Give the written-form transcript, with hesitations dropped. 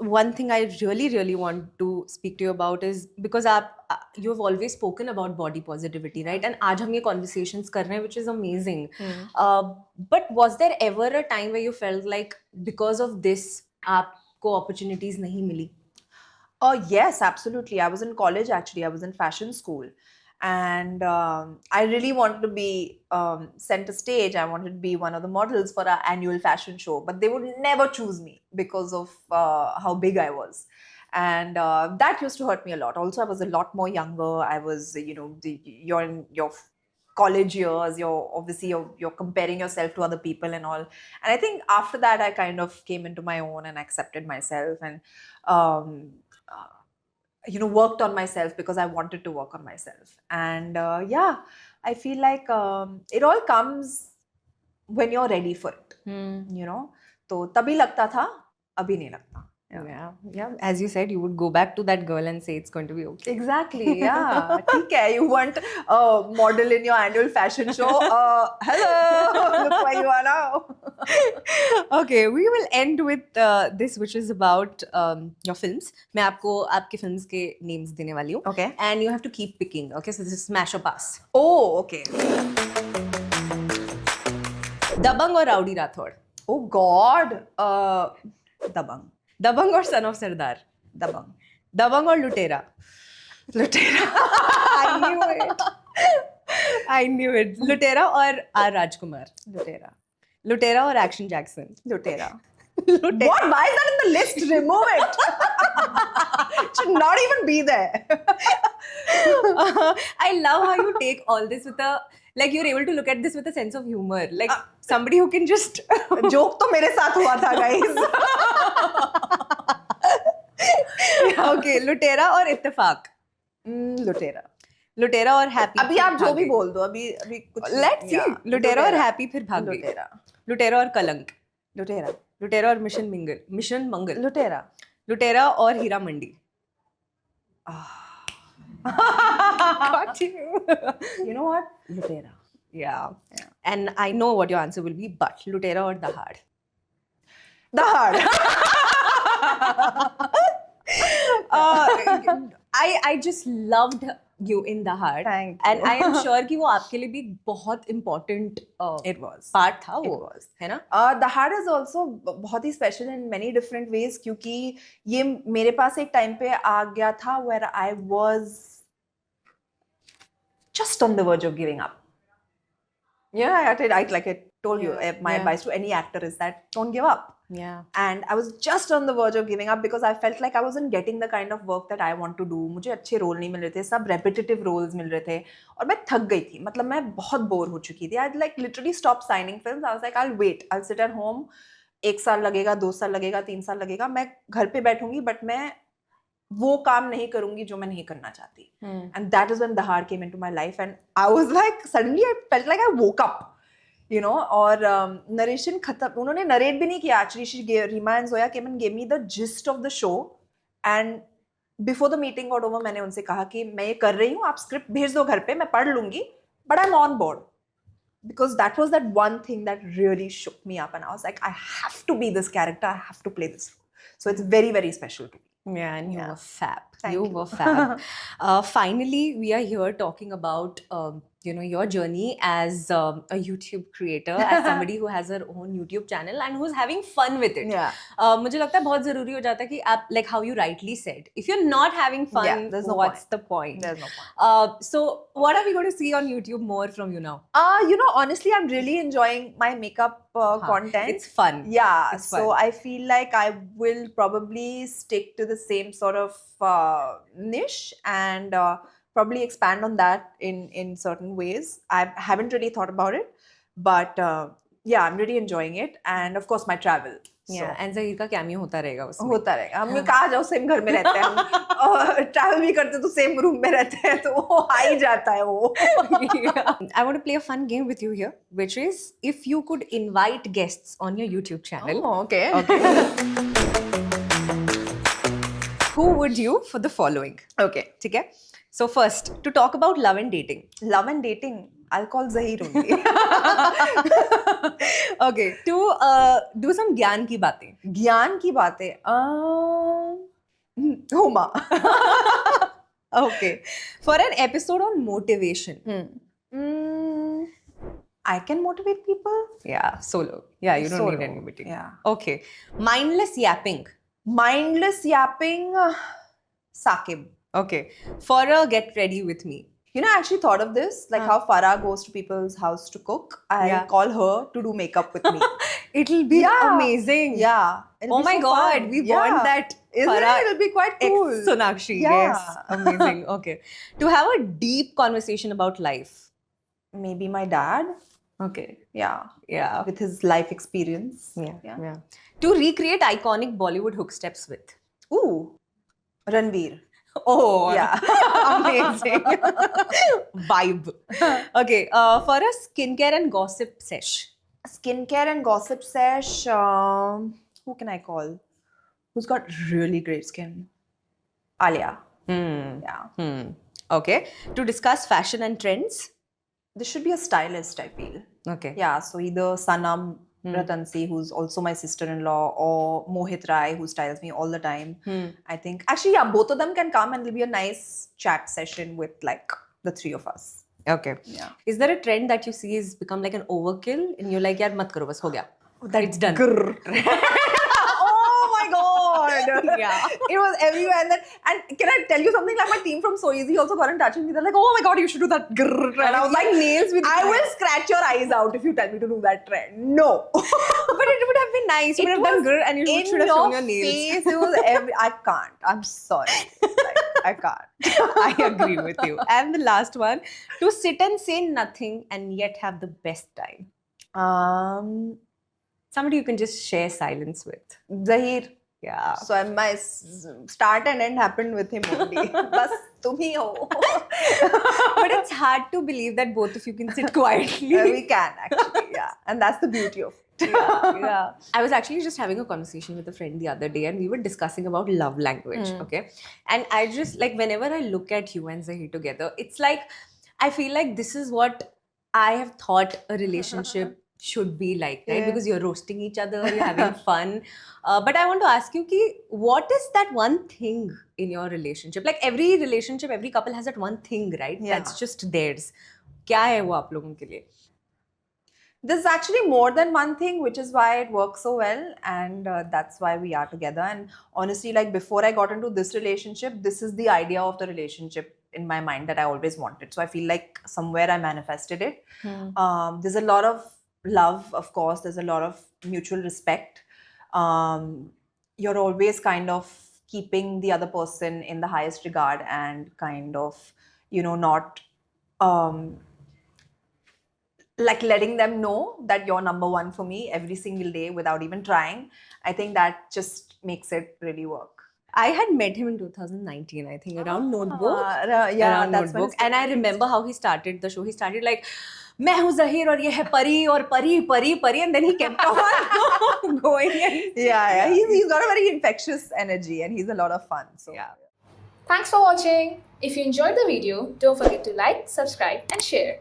one thing I really want to speak to you about is because you have always spoken about body positivity, right? And आज हम ये conversations कर रहे हैं, which is amazing. But was there ever a time where you felt like because of this आपको opportunities नहीं मिली? Yes, absolutely. I was in college actually. I was in fashion school. And I really wanted to be center stage. I wanted to be one of the models for our annual fashion show. But they would never choose me because of how big I was. And that used to hurt me a lot. Also, I was a lot more younger. I was, you're in your college years, you're comparing yourself to other people and all. And I think after that, I kind of came into my own and accepted myself and worked on myself because I wanted to work on myself. And I feel like it all comes when you're ready for it. तो तभी लगता था, अभी नहीं लगता. Yeah. As you said, you would go back to that girl and say it's going to be okay. Exactly. Yeah. ठीक है. You want a model in your annual fashion show? Hello. Look where you are now. Okay, we will end with this, which is about your films. मैं आपको आपके films के names देने वाली हूँ. Okay. And you have to keep picking. Okay, so this is smash or pass. Oh, okay. Dabang or Rowdy Rathod? Oh God. Dabang. Dabang or Son of Sardar? Dabang. Dabang or Lutera? Lutera. I knew it. Lutera or R. Rajkumar? Lutera. Lutera or Action Jackson? Lutera. Lutera. What? Why is that in the list? Remove it. It should not even be there. I love how you take all this with you're able to look at this with a sense of humor. Like somebody who can just... Joke तो मेरे साथ हुआ था, guys. Okay, Lutera or Ittifaq? Lutera. Lutera or Happy? अभी आप जो भी बोल दो, अभी कुछ. Let's see. Lutera or Happy फिर भाग गई. Lutera. Lutera or Kalank? Lutera. Lutera or Mission Mangal? Lutera. Lutera or Hira Mandi? Got you. You know what? Lutera. Yeah. And I know what your answer will be, but Lutera or Dahad? Dahad. I just loved you in Dahad. Thank you. And I am sure कि वो आपके लिए भी बहुत important it was part था वो. It was. है ना? Dahad is also बहुत ही special in many different ways क्योंकि ये मेरे पास एक time पे आ गया था where I was just on the verge of giving up. Yeah, like I told you, my advice to any actor is that don't give up. Yeah. And I was just on the verge of giving up because I felt like I wasn't getting the kind of work that I want to do. मुझे अच्छे role नहीं मिल रहे थे, सब repetitive roles मिल रहे थे और मैं थक गई थी. मतलब मैं बहुत बोर हो चुकी थी. I'd like literally stopped signing films. I was like, I'll wait. I'll sit at home. 1 साल लगेगा, 2 साल लगेगा, 3 साल लगेगा. मैं घर पे बैठूंगी, but मैं वो काम नहीं करूंगी जो मैं नहीं करना चाहती. And that is when Dahad came into my life and I was like, suddenly I felt like I woke up. और नरेशन खत्म, उन्होंने नरेट भी नहीं किया. Actually, Rima and Zoya came and gave me the gist of the show. And before the meeting got over, मैंने उनसे कहा कि मैं ये कर रही हूँ, आप स्क्रिप्ट भेज दो घर पे, मैं पढ़ लूंगी, but I'm on board. Because that was that one thing that really shook me up. And I was like, I have to be this character, I have to play this role. So it's very, very special to me. Yeah, and you were fab. Thank you were fab. Finally, we are here talking about your journey as a YouTube creator, as somebody who has her own YouTube channel and who's having fun with it. Yeah. मुझे लगता है बहुत ज़रूरी हो जाता है कि आप, like how you rightly said, if you're not having fun, what's the point? There's no point. So what are we going to see on YouTube more from you now? Honestly, I'm really enjoying my makeup content. It's fun. Yeah. It's fun. So I feel like I will probably stick to the same sort of niche and probably expand on that in certain ways. I haven't really thought about it, but I'm really enjoying it. And of course, my travel. Yeah, and Zahir का cameo होता रहेगा उसमें. होता रहेगा. हम कहाँ जाओ, same घर में रहते हैं हम. ट्रैवल भी करते तो सेम रूम में रहते हैं, तो वो आ ही जाता है वो. I want to play a fun game with you here, which is if you could invite guests on your YouTube channel. Oh, okay. Who would you for the following? Okay. ठीक है? So first, to talk about love and dating. Love and dating. I'll call Zahir only. Okay, to do some ज्ञान की बातें. ज्ञान की बातें. Huma. Okay, for an episode on motivation. I can motivate people. Yeah, solo. Yeah, you don't Solo. need anybody. Yeah. Okay, mindless yapping. Mindless yapping. Saqib. Okay, for a get ready with me. You know, I actually thought of this, like how Farah goes to people's house to cook. I'll Yeah. call her to do makeup with me. It'll be Yeah. amazing. Yeah. It'll Oh be my so God, fun. we Yeah. want that. Isn't Farah it? It'll be quite ex cool. Sonakshi. Yeah. Yes, amazing. Okay, to have a deep conversation about life. Maybe my dad. Okay. Yeah. Yeah. With his life experience. Yeah. To recreate iconic Bollywood hook steps with. Ooh. Ranveer. Oh, Yeah. amazing. Vibe. Okay, for a skincare and gossip sesh. Skincare and gossip sesh. Who can I call? Who's got really great skin? Alia. Yeah. Okay, to discuss fashion and trends. This should be a stylist, I feel. Okay. Yeah, so either Sanam Ratansi, who's also my sister-in-law, or Mohit Rai, who styles me all the time. I think actually, yeah, both of them can come and it'll be a nice chat session with like the three of us. Okay. Yeah. Is there a trend that you see is become like an overkill and you're like, yaar, mat karo, bas ho gaya. It's done. Oh my god! Yeah. It was everywhere. And can I tell you something? Like my team from So Easy also got in touch with me. They're like, "Oh my god, you should do that." And I was like, nails with I will scratch your eyes out if you tell me to do that trend. No. But it would have been nice. You would have done good and you should have shown your nails. Face, it was I can't. I'm sorry. Like, I can't. I agree with you. And the last one, to sit and say nothing and yet have the best time. Somebody you can just share silence with. Zahir. Yeah. So my start and end happened with him only. Bas tum hi ho. But it's hard to believe that both of you can sit quietly. We can actually, yeah. And that's the beauty of it. Yeah. I was actually just having a conversation with a friend the other day and we were discussing about love language, okay? And I just, like, whenever I look at you and Zahir together, it's like, I feel like this is what I have thought a relationship should be like, right? Yeah. Because you're roasting each other, you're having fun. But I want to ask you, ki, what is that one thing in your relationship? Like every relationship, every couple has that one thing, right? Yeah. That's just theirs. क्या है वो आप लोगों के लिए? There's actually more than one thing, which is why it works so well, and that's why we are together. And honestly, like before I got into this relationship, this is the idea of the relationship in my mind that I always wanted. So I feel like somewhere I manifested it. There's a lot of love, of course. There's a lot of mutual respect. You're always kind of keeping the other person in the highest regard and kind of, you know, not like letting them know that you're number one for me every single day without even trying. I think that just makes it really work. I had met him in 2019, I think, around Notebook. Yeah, Around that's when Notebook. it And I remember how he started the show. He started like, मैं हूँ Zahir और ये है परी और परी परी परी, and then he kept on going. And yeah. He's got a very infectious energy and he's a lot of fun. So yeah. Thanks for watching. If you enjoyed the video, don't forget to like, subscribe and share.